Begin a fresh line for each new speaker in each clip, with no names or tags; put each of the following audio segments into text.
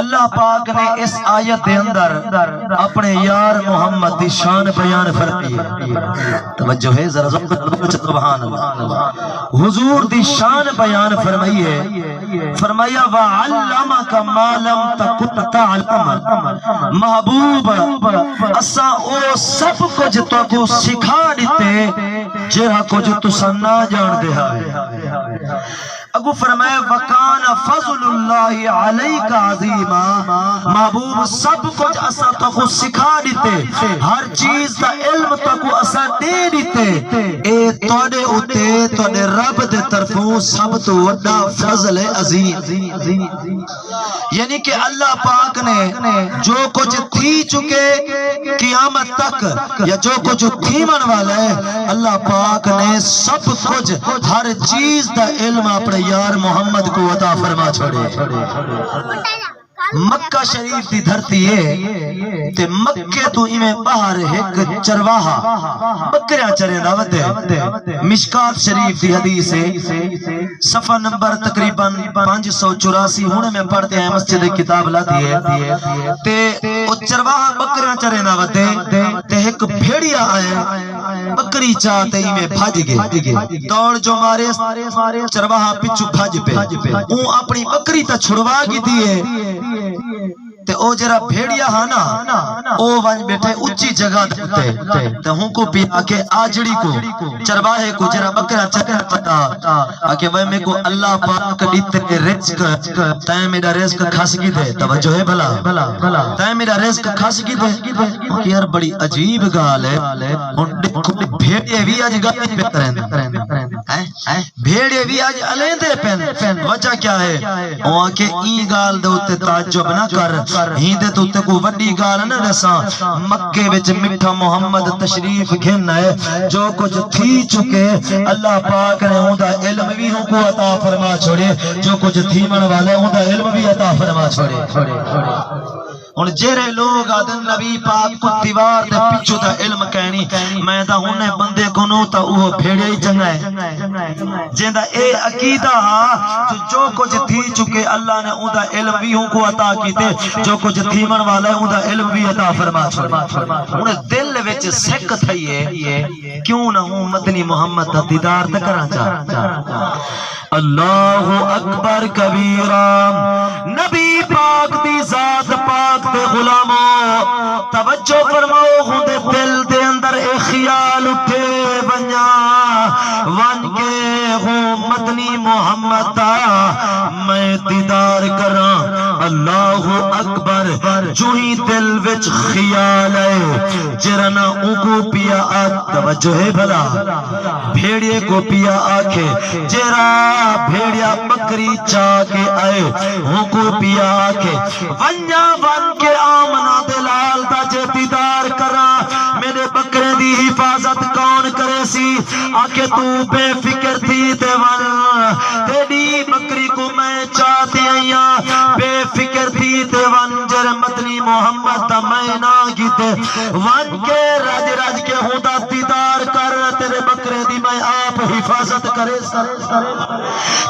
اللہ پاک نے اس آیت دے اندر اپنے یار محمد دی شان بیان فرمائی ہے. توجہ ہے ذرا سبحان اللہ. حضور دی شان بیان فرمائی ہے. فرمایا وَعَلَّمَكَ مَا لَمْ تَكُنْ تَعْلَمُ. محبوب اساں او سب کچھ تو کو سکھا دیتے جہاں کچھ تساں نہ جان دے ہاں. اگو فرمائے وَكَانَ فَضْلُ اللَّهِ عَلَيْكَ عَظِيمًا. محبوب سب کچھ اسا تو کو سکھا دیتے ہر چیز دا علم تو کو اسا دے دیتے. اے توڑے اتے توڑے رب دے طرفوں سب تو وڈا فضل عظیم. یعنی کہ اللہ پاک نے جو کچھ تھی چکے قیامت تک یا جو کچھ تھیمن والا ہے اللہ پاک نے سب کچھ ہر چیز دا علم اپنے یار محمد کو عطا فرما چھوڑے. مکہ شریف دی دھرتی ہے تے مکے تو ایمیں باہر ایک چرواہا بکریاں چرے دا ودے. مشکات شریف دی حدیث ہے صفحہ نمبر تقریباً 584 ہونے میں پڑھتے ہیں مسجد کتاب لاتی ہے تے او چرواہا بکریاں چرے دا ودے تے ایک بھیڑیا آئے بکری چاہتے ایمیں بھاج گئے دوڑ جو مارے چرواہا پچھو بھاج پہ اون اپنی بکری تا چھڑوا گی دیئے تے او جرا بھیڑیا ہانا او ونج بیٹھے اچھی جگہ دے تے ہوں کو پی آکے آجڑی کو چرواہے کو جرا بکرا چکر پتا آکے وہ میں کو اللہ پاک دیتے رزق تائیں میرا رزق کھاس گی دے. توجہ ہے بھلا تائیں میرا رزق کھاس گی دے. یار بڑی عجیب گال ہے بھیڑے بھی آج گالی پہ کریں بھیڑے بھی آج علیں دے پین. وجہ کیا ہے وہ آکے ای گال دے ہوتے تعجب نہ کر ہی دے تو تے کو وڈی گال نہ رساں. مکے وچ مٹھا محمد تشریف گھن ہے جو کچھ تھی چکے اللہ پاک نے ہوندا علم بھی ہوں کو عطا فرما چھوڑے جو کچھ تھیمن والے ہوندا علم بھی عطا فرما چھوڑے. ہن جڑے لوگ آدن نبی پاک کو دیوار دے پیچھے دا علم کہنی میں تا ہونے بندے کو نو تا وہ بھیڑے ہی چنگا ہے جیندا اے عقیدہ جو کچھ تھی چکے اللہ نے اوندا علم بھی ہوں کو عطا کیتے جو کچھ تھیمن والا ہے اوندا علم بھی عطا فرما چھوڑے. ہن دل وچ سک تھئی ہے کیوں نہ ہوں مدنی محمد دا دیدار تے کراں چا. اللہ اکبر کبیرا. نبی پاک دی ذات پاک دے غلاموں توجہ فرماؤ خود دل دے اندر اے خیال اٹھے ونیا ون کے ہوں مدنی محمد دا میں دیدار کراں. اللہ اکبر جو ہی دل وچ خیال ہے جرنا ان کو پیا آکھ. توجہ ہے بھلا بھیڑیے کو پیا آکھے جرا بھیڑیا بکری چاہ کے آئے ان کو پیا آکھے ونیا ون کے آمنا دلال دا جے دیدار کرا میرے بکرے دی حفاظت کون کرے سی. آکے تو بے فکر تھی تے ون تیری بکری کو میں چاہتی آئیاں بے فکر تھی تے ون جر مدنی محمد دا میں نا گیتے ون کے رج رج کے ہوتا دیدار کر تیرے بکرے دی میں آپ حفاظت کرے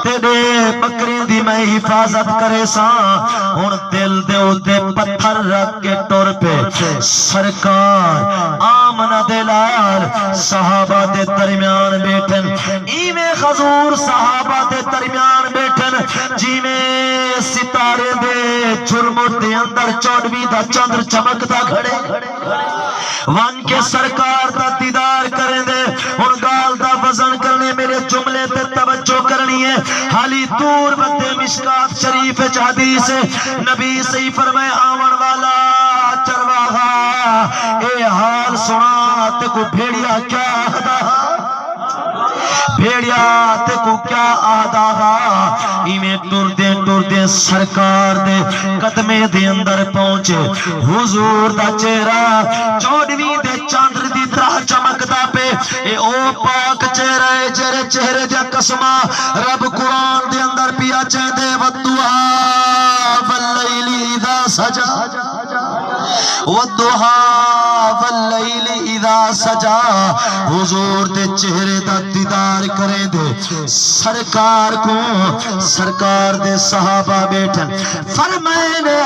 تیرے بکرے دی میں حفاظت کرے سا. ہن دل دے اُتے پتھر رکھ کے ٹور پہ سرکار آمنہ دلال صحابہ دے درمیان بیٹھن ایویں حضور صحابہ دے درمیان بیٹھن جی میں ستارے دے جھرمٹ دے اندر 24 دا چندر چمکتا کھڑے ون کے سرکار دا دیدار کریں دے. ہن گال دا وزن کرنے میرے جملے تے توجہ کرنی ہے. حالی دور بندے مشکات شریف حدیث نبی صحیح فرمائے آون والا چرواہا اے حال سنا تے کو بھیڑیا کیا آدھا بھیڑیا تے کو کیا آدھا ایمیں ٹور دے سرکار دے قدمے دے اندر پہنچے حضور دا چہرہ 24 دے چاندر دی طرح چمکتا پہ اے او پاک چہرہ جرے چہرے دے قسمہ رب قرآن دے اندر پیا چہ دے والدہا واللیل اذا سجا والدہا واللیل اذا لا سجا حضور دے چہرے دا دیدار کریں دے سرکار کو سرکار دے صحابہ بیٹھن فرمائے